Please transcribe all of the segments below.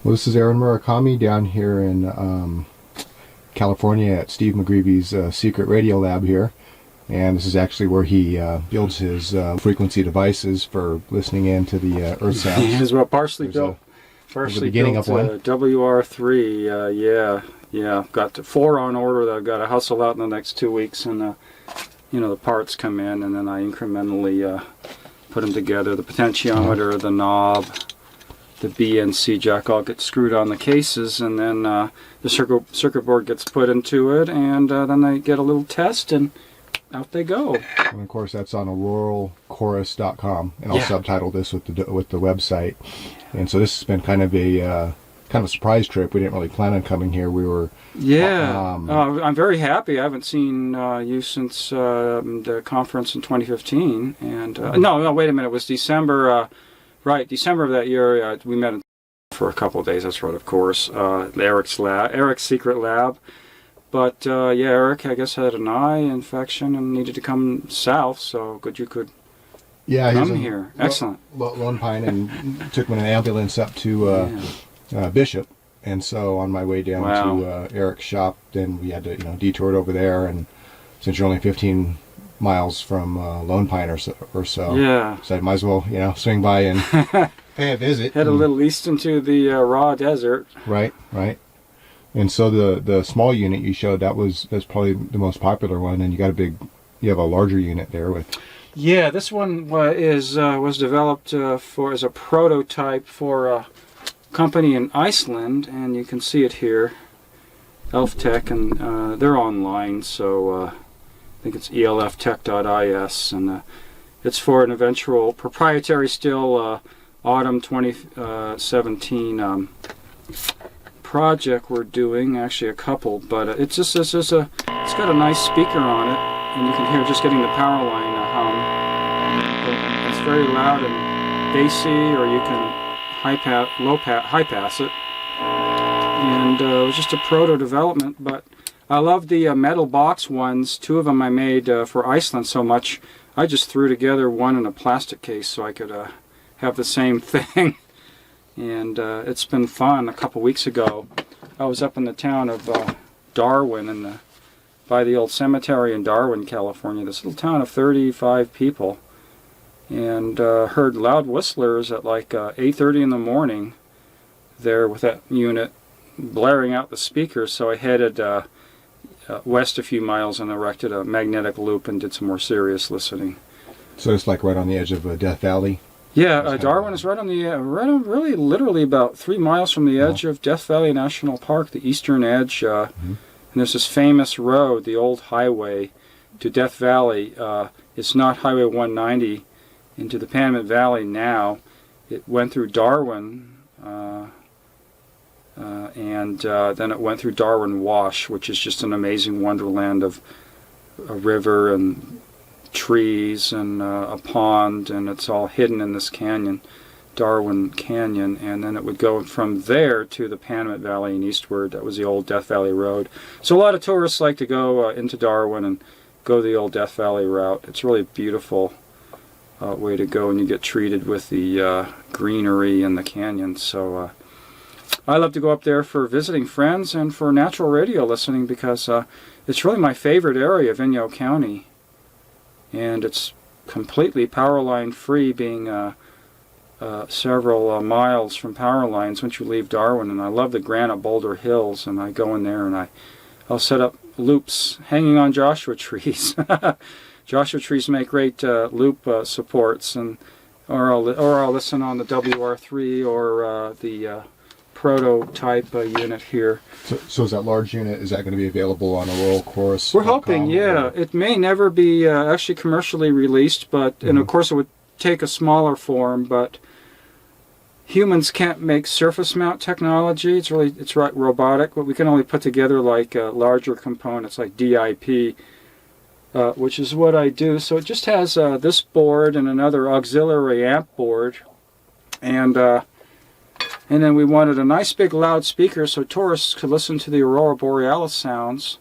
Well, this is Aaron Murakami down here in California at Steve McGreevy's secret radio lab here. And this is actually where he builds his frequency devices for listening in to the earth sounds. As well, partially built WR3. Yeah. Got 4 on order that I've got to hustle out in the next 2 weeks, and the parts come in, and then I incrementally put them together. The potentiometer, the knob, the BNC jack all get screwed on the cases, and then the circuit board gets put into it, and then I get a little test, and out they go. And of course, that's on auroralchorus.com, and I'll subtitle this with the website. And so this has been kind of a surprise trip. We didn't really plan on coming here. We were I'm very happy. I haven't seen you since the conference in 2015. And no, wait a minute. It was December. Right, December of that year. We met for a couple of days. That's right, of course. Eric's secret lab. But Eric, I guess, had an eye infection and needed to come south. So good you could come here. Excellent. Lone Pine, and took me in an ambulance up to Bishop. And so on my way down to Eric's shop, then we had to detour over there. And since you're only 15 miles from Lone Pine or so, so I might as well swing by and pay a visit. Head a little east into the raw desert. Right. And so the small unit you showed, that's probably the most popular one, and you have a larger unit there with. Yeah, this one was developed as a prototype for a company in Iceland, and you can see it here, ElfTech, and they're online, so I think it's elftech.is, and it's for an eventual proprietary still autumn 2017 project we're doing, actually a couple, but it's got a nice speaker on it, and you can hear just getting the power line hum. It's very loud and bassy, or you can high pass it, and it was just a proto development. But I love the metal box ones. 2 of them I made for Iceland so much, I just threw together one in a plastic case so I could have the same thing. And it's been fun. A couple weeks ago, I was up in the town of Darwin, by the old cemetery in Darwin, California. This little town of 35 people, and heard loud whistlers at like 8:30 in the morning. There with that unit blaring out the speakers. So I headed west a few miles and erected a magnetic loop and did some more serious listening. So it's like right on the edge of Death Valley. Yeah, Darwin is right on really literally about 3 miles from the edge of Death Valley National Park, the eastern edge. And there's this famous road, the old highway to Death Valley. It's not Highway 190 into the Panamint Valley now. It went through Darwin, and then it went through Darwin Wash, which is just an amazing wonderland of a river and trees and a pond, and it's all hidden in this canyon, Darwin Canyon, and then it would go from there to the Panamint Valley and eastward. That was the old Death Valley Road. So a lot of tourists like to go into Darwin and go the old Death Valley route. It's really a beautiful way to go, and you get treated with the greenery in the canyon. So I love to go up there for visiting friends and for natural radio listening, because it's really my favorite area of Inyo County. And it's completely power line free, being several miles from power lines once you leave Darwin. And I love the granite boulder hills, and I go in there and I'll set up loops hanging on Joshua trees. Joshua trees make great loop supports, or I'll listen on the WR3 or the prototype unit here. So is that large unit, is that going to be available on Auroral Chorus? We're hoping, yeah. It may never be actually commercially released, but and of course it would take a smaller form, but humans can't make surface mount technology. It's robotic, but we can only put together like larger components like DIP, which is what I do. So it just has this board and another auxiliary amp board, and then we wanted a nice big loud speaker so tourists could listen to the Aurora Borealis sounds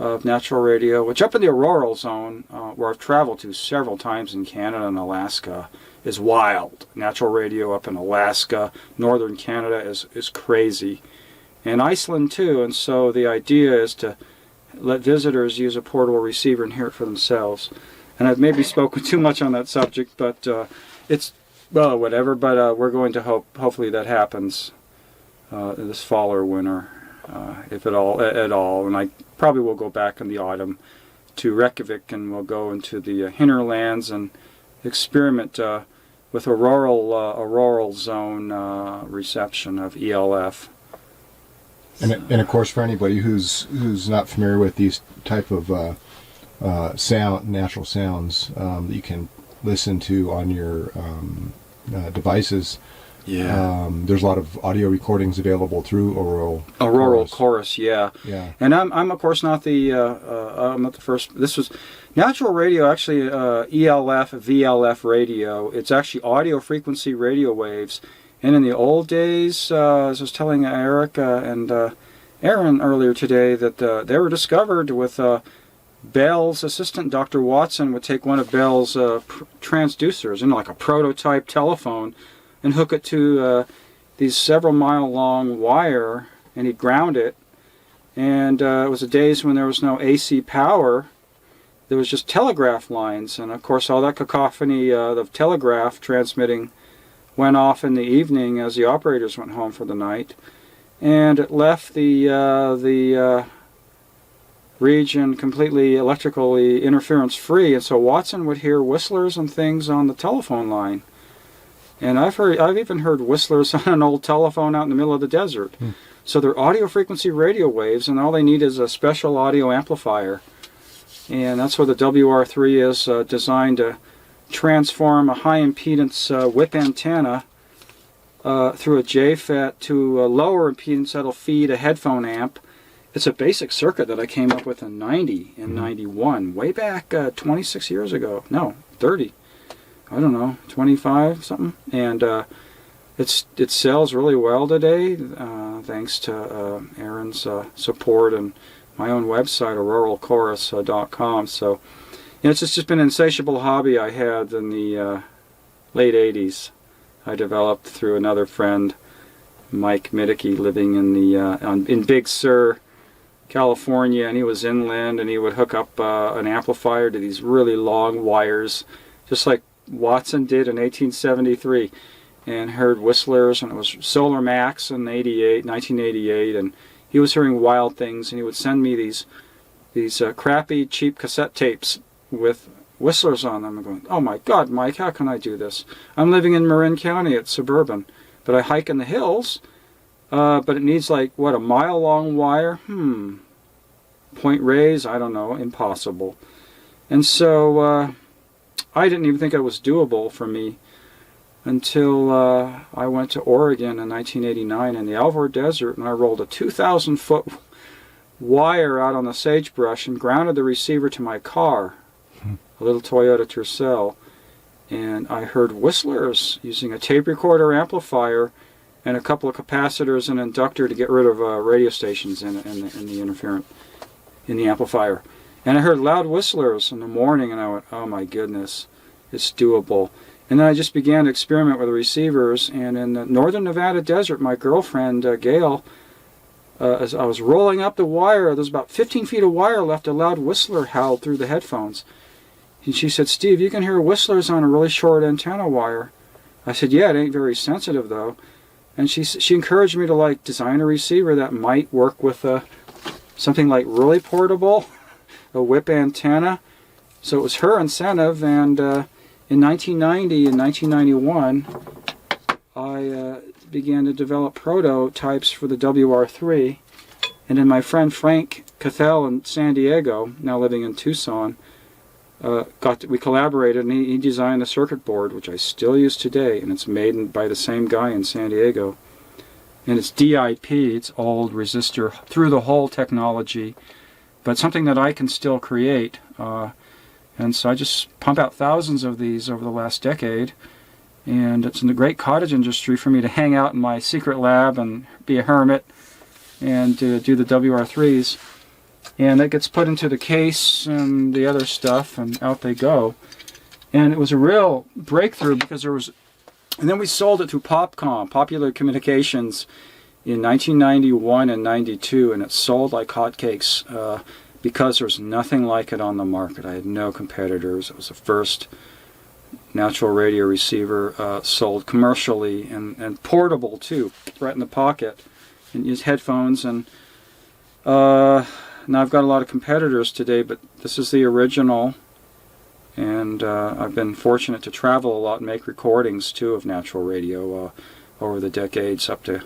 of natural radio, which up in the auroral zone, where I've traveled to several times in Canada and Alaska, is wild. Natural radio up in Alaska, northern Canada is crazy. And Iceland too, and so the idea is to let visitors use a portable receiver and hear it for themselves. And I've maybe spoken too much on that subject, but it's, well, whatever, but we're going to hopefully that happens this fall or winter, if at all. And I probably will go back in the autumn to Reykjavik, and we'll go into the hinterlands and experiment with auroral zone reception of ELF. And of course, for anybody who's not familiar with these type of natural sounds that you can listen to on your devices. Yeah. There's a lot of audio recordings available through Auroral Chorus. Yeah. And I'm of course not I'm not the first. This was natural radio, actually ELF, VLF radio. It's actually audio frequency radio waves. And in the old days, as I was telling Eric and Aaron earlier today, that they were discovered with Bell's assistant, Dr. Watson, would take one of Bell's transducers, like a prototype telephone, and hook it to these several mile long wire, and he'd ground it. And it was the days when there was no AC power. There was just telegraph lines, and of course all that cacophony of telegraph transmitting went off in the evening as the operators went home for the night, and it left the region completely electrically interference free. And so Watson would hear whistlers and things on the telephone line. And I've even heard whistlers on an old telephone out in the middle of the desert. So they're audio frequency radio waves, and all they need is a special audio amplifier. And that's what the WR3 is, designed to transform a high impedance whip antenna through a JFET to a lower impedance that'll feed a headphone amp. It's a basic circuit that I came up with in 91, way back 26 years ago. No, 30. I don't know, 25 something. And it sells really well today, thanks to Aaron's support and my own website, auroralchorus.com. So it's just been an insatiable hobby I had in the late 80s. I developed through another friend, Mike Middeke, living in Big Sur, California, and he was inland, and he would hook up an amplifier to these really long wires, just like Watson did in 1873, and heard whistlers, and it was Solar Max in 1988, and he was hearing wild things, and he would send me these crappy, cheap cassette tapes with whistlers on them. I'm going, oh my God, Mike, how can I do this? I'm living in Marin County, it's suburban, but I hike in the hills, but it needs like, what, a mile-long wire? Point raise? I don't know, impossible. And so I didn't even think it was doable for me until I went to Oregon in 1989 in the Alvord Desert, and I rolled a 2,000-foot wire out on the sagebrush and grounded the receiver to my car, a little Toyota Tercel, and I heard whistlers using a tape recorder amplifier and a couple of capacitors and inductor to get rid of radio stations in the amplifier. And I heard loud whistlers in the morning, and I went, oh my goodness, it's doable. And then I just began to experiment with the receivers, and in the northern Nevada desert, my girlfriend, Gail, as I was rolling up the wire, there's about 15 feet of wire left, a loud whistler howled through the headphones. And she said, Steve, you can hear whistlers on a really short antenna wire. I said, yeah, it ain't very sensitive, though. And she encouraged me to design a receiver that might work with something like really portable, a whip antenna. So it was her incentive, and in 1990 and 1991, I began to develop prototypes for the WR3. And then my friend Frank Cathell in San Diego, now living in Tucson, we collaborated, and he designed the circuit board, which I still use today, and it's made by the same guy in San Diego. And it's DIP, it's old resistor through the hole technology, but something that I can still create. And so I just pump out thousands of these over the last decade, and it's in the great cottage industry for me to hang out in my secret lab and be a hermit and do the WR3s. and that gets put into the case and the other stuff, and out they go. And it was a real breakthrough because there was, and then we sold it to Popcom, Popular Communications, in 1991 and 92, and it sold like hotcakes because there was nothing like it on the market. I had no competitors. It was the first natural radio receiver sold commercially and portable too, right in the pocket, and use headphones. And now I've got a lot of competitors today, but this is the original. And I've been fortunate to travel a lot and make recordings too of natural radio over the decades up to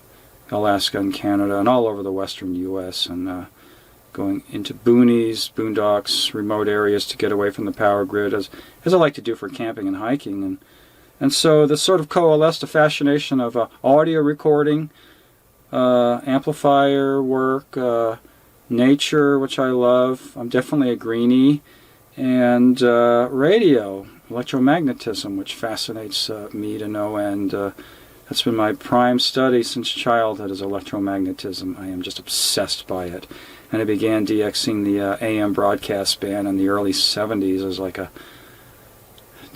Alaska and Canada and all over the western U.S. and going into boonies, boondocks, remote areas to get away from the power grid, as I like to do for camping and hiking. And so this sort of coalesced a fascination of audio recording, amplifier work, nature, which I love. I'm definitely a greenie. And radio, electromagnetism, which fascinates me to no end. That's been my prime study since childhood, is electromagnetism. I am just obsessed by it. And I began DXing the AM broadcast band in the early 70s as like a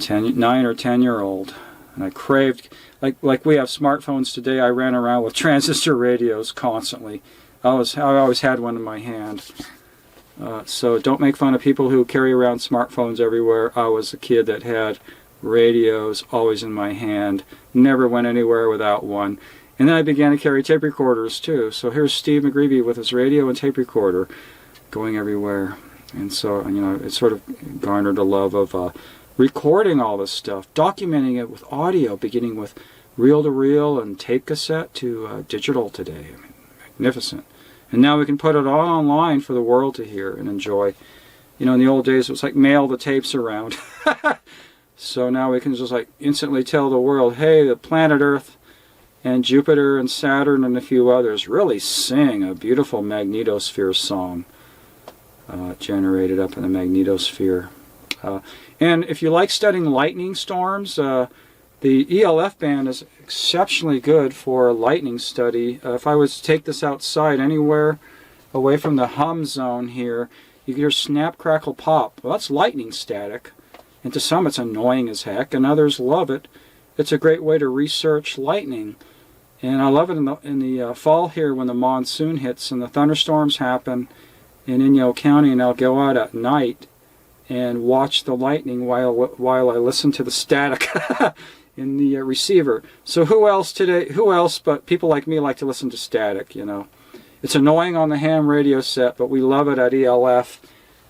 9 or 10-year-old. And I craved, like we have smartphones today, I ran around with transistor radios constantly. I always had one in my hand. So don't make fun of people who carry around smartphones everywhere. I was a kid that had radios always in my hand, never went anywhere without one. And then I began to carry tape recorders too. So here's Steve McGreevy with his radio and tape recorder going everywhere. And so, it sort of garnered a love of recording all this stuff, documenting it with audio, beginning with reel-to-reel and tape cassette to digital today. I mean, magnificent. And now we can put it all online for the world to hear and enjoy. In the old days, it was like mail the tapes around. So now we can just like instantly tell the world, hey, the planet Earth and Jupiter and Saturn and a few others really sing a beautiful magnetosphere song generated up in the magnetosphere. And if you like studying lightning storms, the ELF band is exceptionally good for lightning study. If I was to take this outside anywhere away from the hum zone here, you can hear snap, crackle, pop. Well, that's lightning static. And to some it's annoying as heck, and others love it. It's a great way to research lightning. And I love it in the fall here when the monsoon hits and the thunderstorms happen in Inyo County, and I'll go out at night and watch the lightning while I listen to the static in the receiver. So who else but people like me like to listen to static, It's annoying on the ham radio set, but we love it at ELF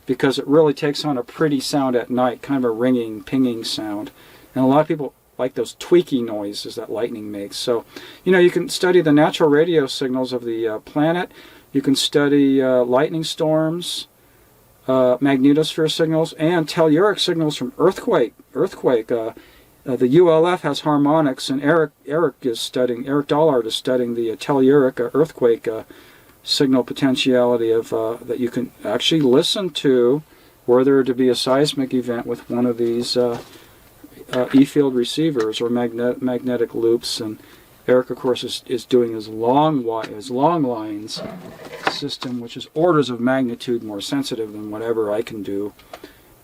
because it really takes on a pretty sound at night, kind of a ringing, pinging sound. And a lot of people like those tweaky noises that lightning makes. So, you can study the natural radio signals of the planet. You can study lightning storms, magnetosphere signals, and telluric signals from earthquake. The ULF has harmonics, and Eric Dollard is studying the telluric earthquake signal potentiality of that you can actually listen to were there to be a seismic event with one of these E-field receivers or magnetic loops. And Eric, of course, is doing his long lines system, which is orders of magnitude more sensitive than whatever I can do.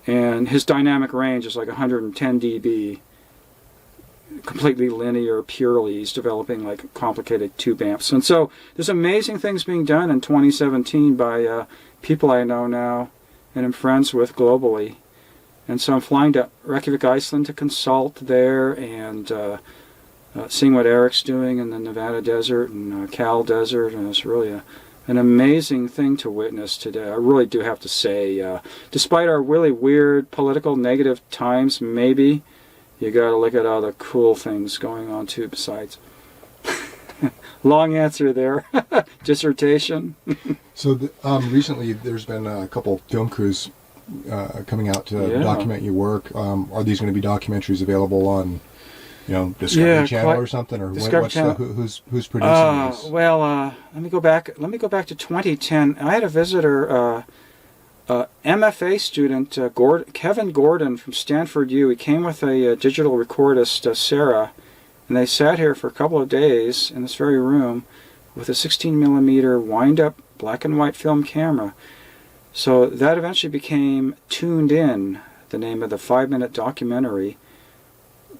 And his dynamic range is like 110 dB, completely linear, purely. He's developing like complicated tube amps. And so there's amazing things being done in 2017 by people I know now and am friends with globally. And so I'm flying to Reykjavik, Iceland to consult there and seeing what Eric's doing in the Nevada desert and Cal desert. And it's really an amazing thing to witness today. I really do have to say, despite our really weird political negative times, maybe, you got to look at all the cool things going on too besides. Long answer there. Dissertation. So recently there's been a couple film crews coming out to document your work. Are these going to be documentaries available on, Discovery Channel or something, or who's producing these? Well, let me go back to 2010. I had a visitor, MFA student, Kevin Gordon from Stanford U. He came with a digital recordist, Sarah, and they sat here for a couple of days in this very room with a 16mm wind-up black and white film camera. So that eventually became Tuned In, the name of the 5-minute documentary,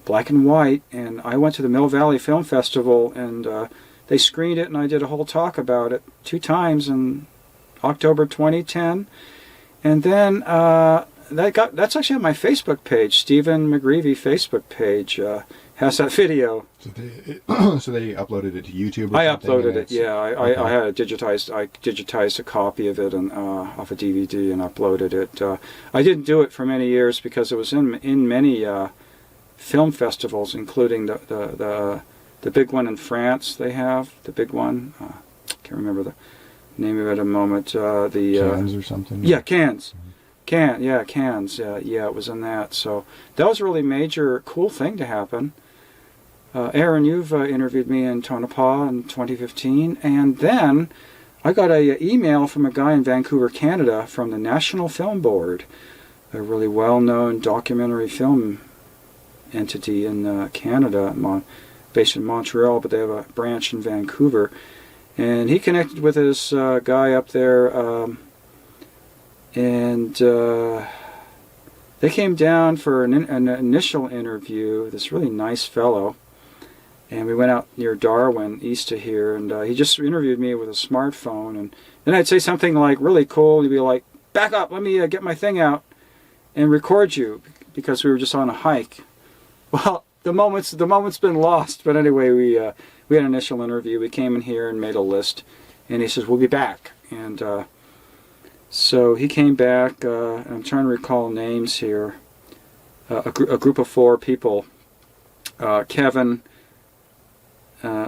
black and white. And I went to the Mill Valley Film Festival, and they screened it, and I did a whole talk about it 2 times in October 2010. And then that's actually on my Facebook page, Stephen McGreevy Facebook page. Has that video. So they uploaded it to YouTube. I uploaded it. Yeah, I had it digitized. I digitized a copy of it and off a DVD and uploaded it. I didn't do it for many years because it was in many film festivals, including the big one in France. They have the big one. Can't remember the name of it at a moment. Cannes or something. Yeah, Cannes. Cannes. Yeah, it was in that. So that was a really major, cool thing to happen. Aaron, you've interviewed me in Tonopah in 2015, and then I got an email from a guy in Vancouver, Canada, from the National Film Board, a really well-known documentary film entity in Canada, based in Montreal, but they have a branch in Vancouver. And he connected with this guy up there, and they came down for an initial interview, this really nice fellow. And we went out near Darwin, east of here, and he just interviewed me with a smartphone. And then I'd say something like really cool, and he'd be like, "Back up, let me get my thing out and record you," because we were just on a hike. Well, the moment's been lost. But anyway, we had an initial interview. We came in here and made a list, and he says, "We'll be back." And so he came back. And I'm trying to recall names here. A group of 4 people. Kevin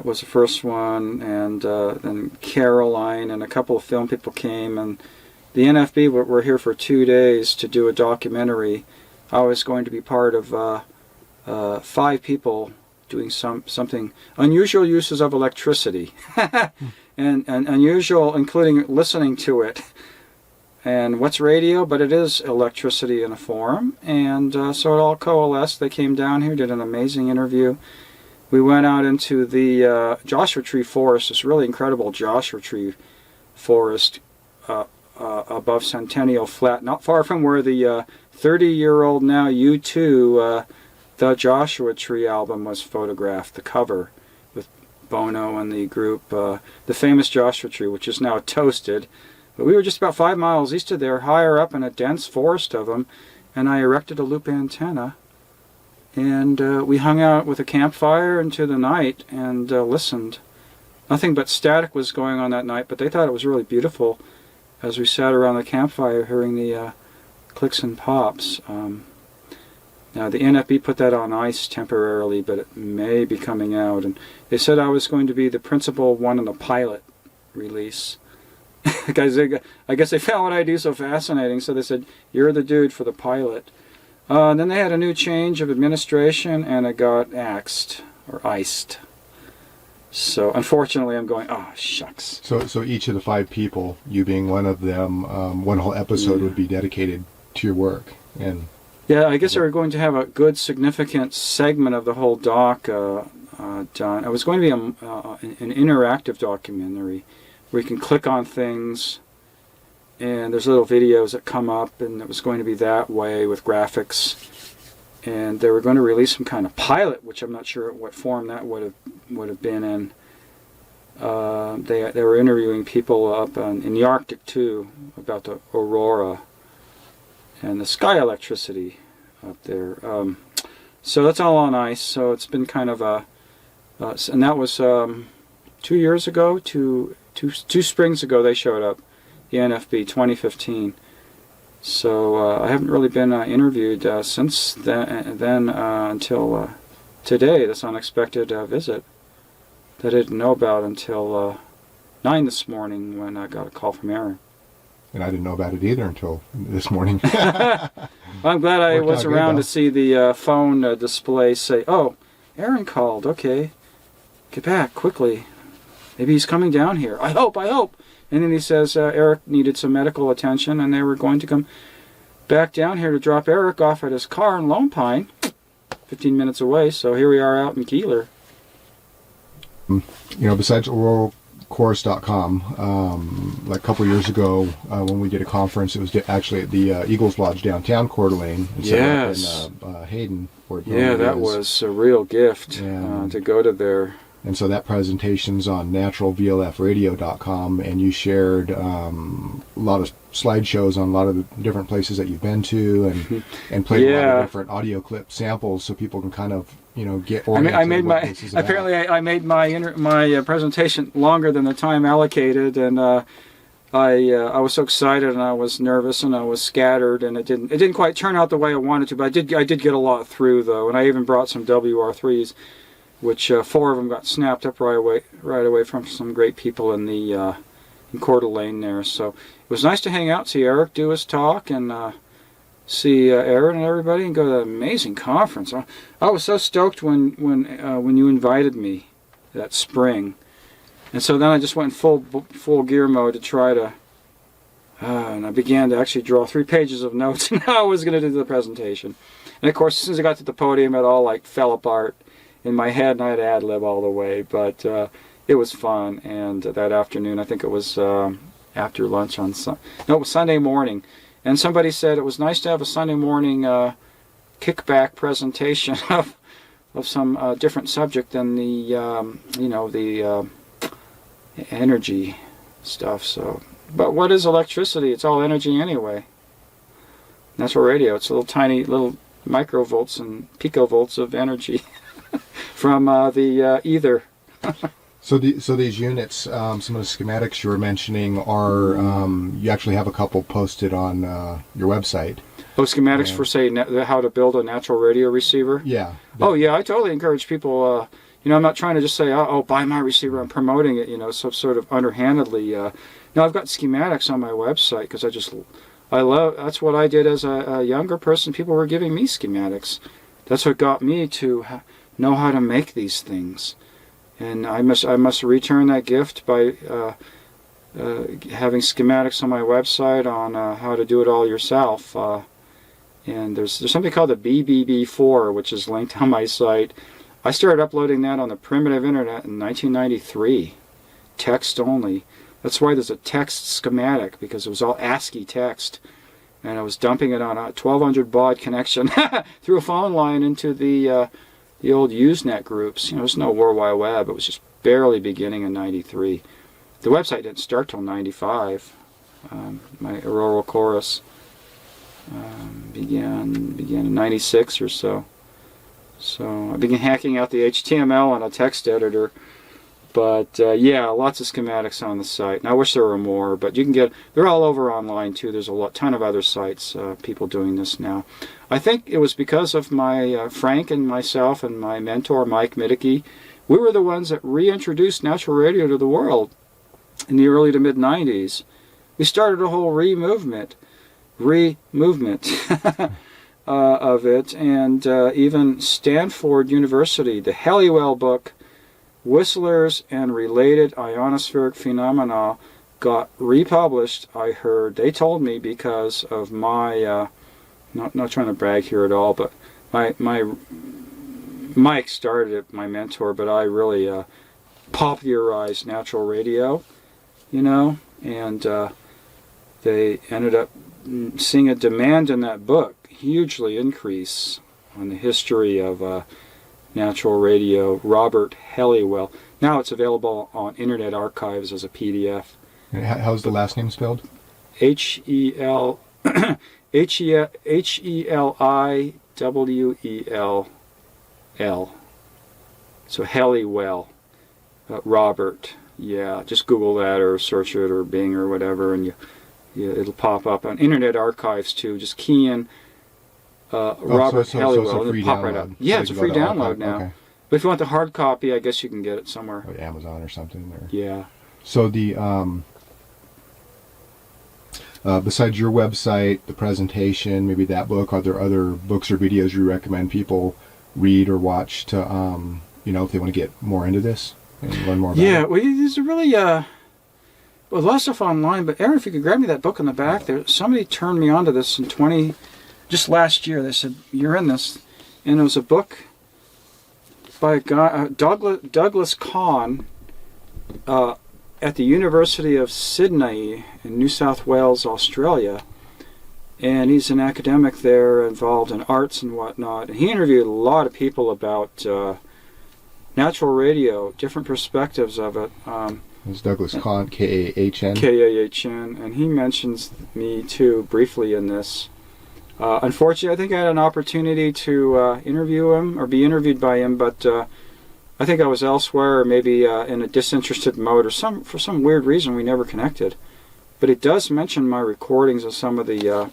was the first one, and then Caroline and a couple of film people came, and the NFB were here for 2 days to do a documentary. I was going to be part of 5 people doing something unusual uses of electricity, and unusual, including listening to it. And what's radio? But it is electricity in a form, and so it all coalesced. They came down here, did an amazing interview. We went out into the Joshua Tree Forest, this really incredible Joshua Tree Forest above Centennial Flat, not far from where the 30-year-old now U2, the Joshua Tree album was photographed, the cover, with Bono and the group, the famous Joshua Tree, which is now toasted. But we were just about 5 miles east of there, higher up in a dense forest of them, and I erected a loop antenna. And we hung out with a campfire into the night and listened. Nothing but static was going on that night, but they thought it was really beautiful as we sat around the campfire hearing the clicks and pops. Now, the NFB put that on ice temporarily, but it may be coming out. And they said I was going to be the principal one in the pilot release. Guys, I guess they found what I do so fascinating, so they said, "You're the dude for the pilot." Then they had a new change of administration, and it got axed, or iced. So, unfortunately, I'm going, oh, shucks. So each of the 5 people, you being one of them, one whole episode would be dedicated to your work. And yeah, I guess they were going to have a good, significant segment of the whole doc done. It was going to be an interactive documentary where you can click on things, and there's little videos that come up, and it was going to be that way with graphics. And they were going to release some kind of pilot, which I'm not sure what form that would have been in. They were interviewing people up in the Arctic too about the aurora and the sky electricity up there. So that's all on ice. So it's been kind of a, and that was 2 years ago, two springs ago they showed up. The NFB 2015. So I haven't really been interviewed since then until today, this unexpected visit that I didn't know about until 9 this morning when I got a call from Aaron. And I didn't know about it either until this morning. Well, I'm glad I was around to see the phone display say, "Oh, Aaron called, okay, get back quickly. Maybe he's coming down here. I hope. And then he says Eric needed some medical attention, and they were going to come back down here to drop Eric off at his car in Lone Pine, 15 minutes away. So here we are out in Keeler. Besides oral chorus.com. Like a couple years ago, when we did a conference, it was actually at the Eagles Lodge downtown Coeur d'Alene. Yes. Up in Hayden. Where that was a real gift to go to there. And so that presentation's on naturalvlfradio.com, and you shared a lot of slideshows on a lot of the different places that you've been to, and played a lot of different audio clip samples so people can kind of get oriented. I made my I made my presentation longer than the time allocated, and I was so excited, and I was nervous, and I was scattered, and it didn't quite turn out the way I wanted to, but I did get a lot through though, and I even brought some WR3s. Which 4 of them got snapped up right away from some great people in the in Coeur d'Alene there. So it was nice to hang out, see Eric do his talk, and see Aaron and everybody, and go to that amazing conference. I was so stoked when you invited me that spring, and so then I just went in full gear mode to try to, and I began to actually draw 3 pages of notes on how I was going to do the presentation. And of course, as soon as I got to the podium, it all fell apart in my head, and I had ad-lib all the way, but it was fun. And that afternoon, I think it was after lunch on it was Sunday morning, and somebody said it was nice to have a Sunday morning kickback presentation of some different subject than the energy stuff. So, but what is electricity? It's all energy anyway. Natural radio. It's little tiny microvolts and picovolts of energy. From the ether. So these units, some of the schematics you were mentioning are, you actually have a couple posted on your website. Oh, schematics for, say, how to build a natural radio receiver? Yeah. Oh, yeah, I totally encourage people, I'm not trying to just say, oh, buy my receiver, I'm promoting it, so sort of underhandedly. No, I've got schematics on my website, because that's what I did as a younger person. People were giving me schematics. That's what got me to know how to make these things, and I must return that gift by having schematics on my website on how to do it all yourself. And there's something called the BBB4, which is linked on my site. I started uploading that on the primitive internet in 1993, text only. That's why there's a text schematic, because it was all ASCII text. And I was dumping it on a 1200 baud connection through a phone line into the old Usenet groups. There's no World Wide Web. It was just barely beginning in '93. The website didn't start till '95. My Auroral Chorus began in '96 or so. So I began hacking out the HTML on a text editor. But lots of schematics on the site. And I wish there were more, but they're all over online too. There's a ton of other sites, people doing this now. I think it was because of my Frank and myself and my mentor Mike Middeke. We were the ones that reintroduced natural radio to the world in the early to mid 90s. We started a whole re-movement of it, and even Stanford University, the Halliwell book, Whistlers and Related Ionospheric Phenomena, got republished, I heard. They told me because of my, not trying to brag here at all, but my Mike started it, my mentor, but I really popularized natural radio, and they ended up seeing a demand in that book hugely increase on the history of natural radio. Robert Halliwell. Now it's available on Internet Archives as a PDF. And how's the last name spelled? Heliwell. So Halliwell. Robert. Yeah, just Google that or search it or Bing or whatever, and it'll pop up on Internet Archives too. Just key in Robert Halliwell, and it'll pop right up. Yeah, it's a free download now. Okay. But if you want the hard copy, I guess you can get it somewhere. Or Amazon or something. Yeah. So the besides your website, the presentation, maybe that book, are there other books or videos you recommend people read or watch to, if they want to get more into this and learn more about it? Yeah, well, there's a really a lot of stuff online. But Aaron, if you could grab me that book in the back there, somebody turned me on to this just last year. They said, you're in this. And it was a book by a guy, Douglas Kahn, at the University of Sydney in New South Wales, Australia, and he's an academic there involved in arts and whatnot. And he interviewed a lot of people about natural radio, different perspectives of it. It's Douglas Kahn, K-A-H-N. K-A-H-N, and he mentions me too briefly in this. Unfortunately, I think I had an opportunity to interview him or be interviewed by him, but I think I was elsewhere, or maybe in a disinterested mode, or for some weird reason we never connected. But it does mention my recordings of some of the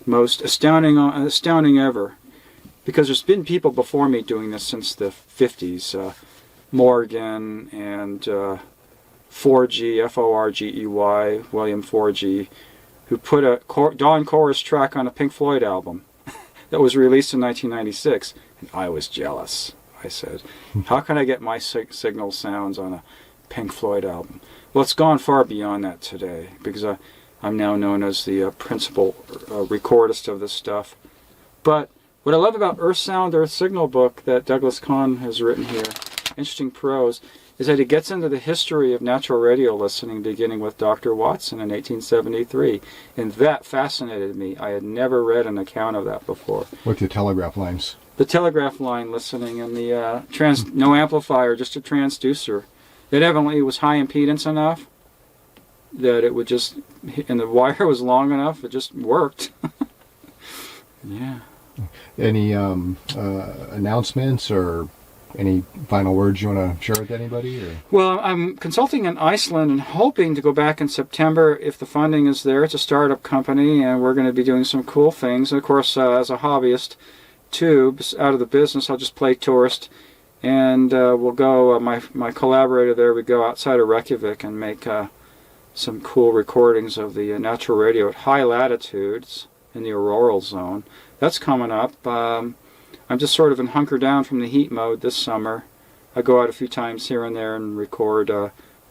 most astounding ever, because there's been people before me doing this since the 50s, Morgan and Forgey, F-O-R-G-E-Y, William Forgey, who put a Dawn Chorus track on a Pink Floyd album that was released in 1996, and I was jealous. I said, how can I get my signal sounds on a Pink Floyd album? Well, it's gone far beyond that today, because I'm now known as the principal recordist of this stuff. But what I love about Earth Sound, Earth Signal book that Douglas Kahn has written here, interesting prose, is that he gets into the history of natural radio listening, beginning with Dr. Watson in 1873. And that fascinated me. I had never read an account of that before. With the telegraph lines. The telegraph line listening and the no amplifier, just a transducer. It evidently was high impedance enough that it would just, and the wire was long enough, it just worked. Yeah. Any announcements or any final words you want to share with anybody? Or? Well, I'm consulting in Iceland and hoping to go back in September if the funding is there. It's a startup company, and we're going to be doing some cool things. And of course, as a hobbyist, too, out of the business, I'll just play tourist. And we'll go, my collaborator there, we go outside of Reykjavik and make some cool recordings of the natural radio at high latitudes in the auroral zone. That's coming up. I'm just sort of in hunker down from the heat mode this summer. I go out a few times here and there and record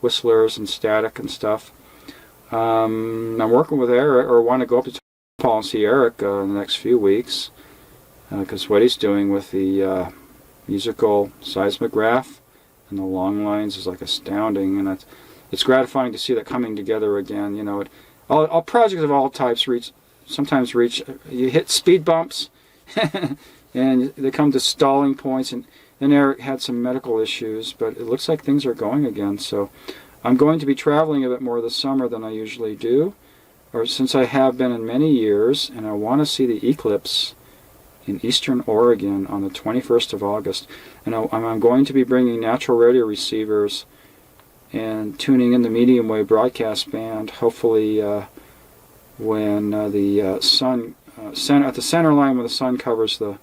whistlers and static and stuff. I'm working with Eric, or want to go up to Paul and see Eric in the next few weeks, because what he's doing with the musical seismograph and the long lines is like astounding, and it's gratifying to see that coming together again. You know, all projects of all types sometimes reach, you hit speed bumps, and they come to stalling points, and then Eric had some medical issues, but it looks like things are going again. So I'm going to be traveling a bit more this summer than I usually do, or since I have been in many years, and I want to see the eclipse in eastern Oregon on the 21st of August. And I'm going to be bringing natural radio receivers and tuning in the medium wave broadcast band, hopefully when the sun, at the center line when the sun covers the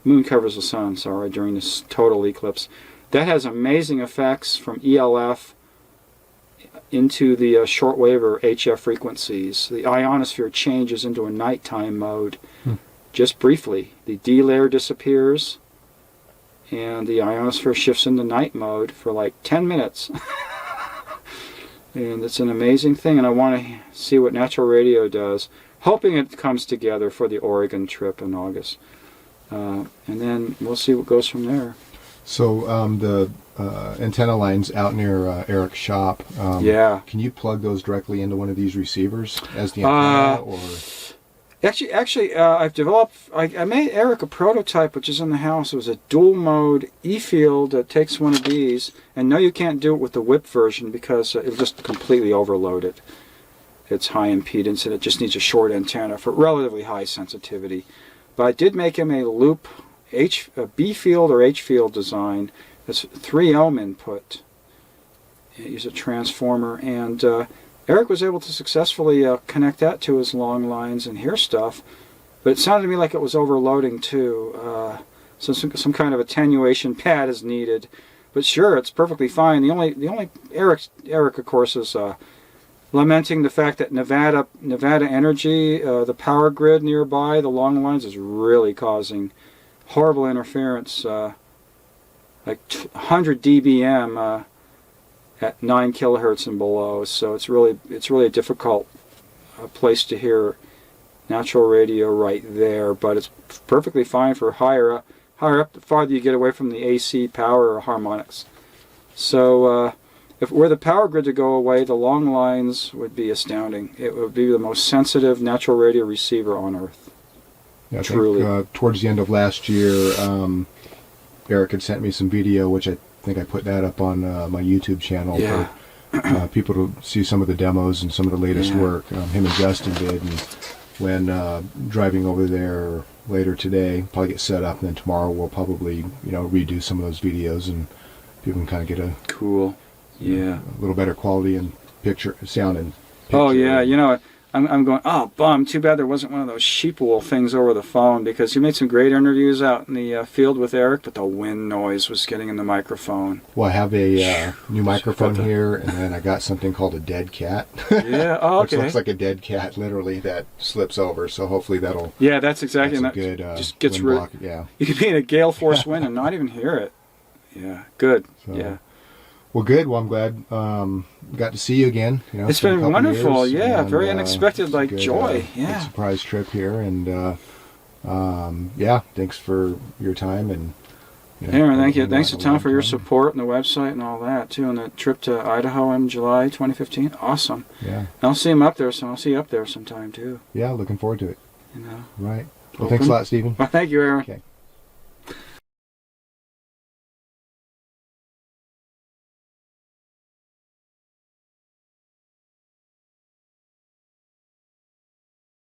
moon covers the sun, during this total eclipse. That has amazing effects from ELF into the shortwave or HF frequencies. The ionosphere changes into a nighttime mode just briefly. The D layer disappears and the ionosphere shifts into night mode for like 10 minutes. And it's an amazing thing, and I want to see what natural radio does, hoping it comes together for the Oregon trip in August. And then we'll see what goes from there. So the antenna lines out near Eric's shop, yeah. Can you plug those directly into one of these receivers as the antenna? Or? Actually, I made Eric a prototype which is in the house. It was a dual mode E-field that takes one of these, and no, you can't do it with the whip version because it'll just completely overload it. It's high impedance and it just needs a short antenna for relatively high sensitivity. But I did make him a loop B-field or H-field design. It's 3 ohm input. Use a transformer, and Eric was able to successfully connect that to his long lines and hear stuff, but it sounded to me like it was overloading too. So some kind of attenuation pad is needed. But sure, it's perfectly fine. The only Eric of course is lamenting the fact that Nevada Energy, the power grid nearby, the long lines, is really causing horrible interference, like 100 dBm at 9 kilohertz and below. So it's really a difficult place to hear natural radio right there. But it's perfectly fine for higher up, the farther you get away from the AC power or harmonics. So if were the power grid to go away, the long lines would be astounding. It would be the most sensitive natural radio receiver on Earth. Yeah, I Truly. think, towards the end of last year, Eric had sent me some video, which I think I put that up on my YouTube channel Yeah. for people to see some of the demos and some of the latest Yeah. work. Him and Justin did, and when driving over there later today, probably get set up, and then tomorrow we'll probably redo some of those videos, and people can kind of get a Cool. Yeah. a little better quality and picture, sound and picture. Oh yeah, I'm going, oh bum, too bad there wasn't one of those sheepwool things over the phone, because you made some great interviews out in the field with Eric, but the wind noise was getting in the microphone. Well, I have a new microphone Got the- here, and then I got something called a dead cat. Yeah, oh, Which okay. looks like a dead cat, literally, that slips over. So hopefully that'll Yeah, that's exactly, that's a and that good just gets wind rid. block. Yeah. You could be in a gale force wind and not even hear it. Yeah, good. So, Yeah. Well, good. Well, I'm glad got to see you again. It's been a been couple wonderful. years, Yeah, and, very unexpected, it's a like good, joy. good Yeah. surprise trip here, and yeah, thanks for your time and. Aaron, thank you. Thanks a to Tom long for your time. support and the website and all that too, and the trip to Idaho in July 2015. Awesome. Yeah. And I'll see him up there, so I'll see you up there sometime too. Yeah, looking forward to it. You know. Right. Well, thanks a lot, Stephen. Well, thank you, Aaron. Okay.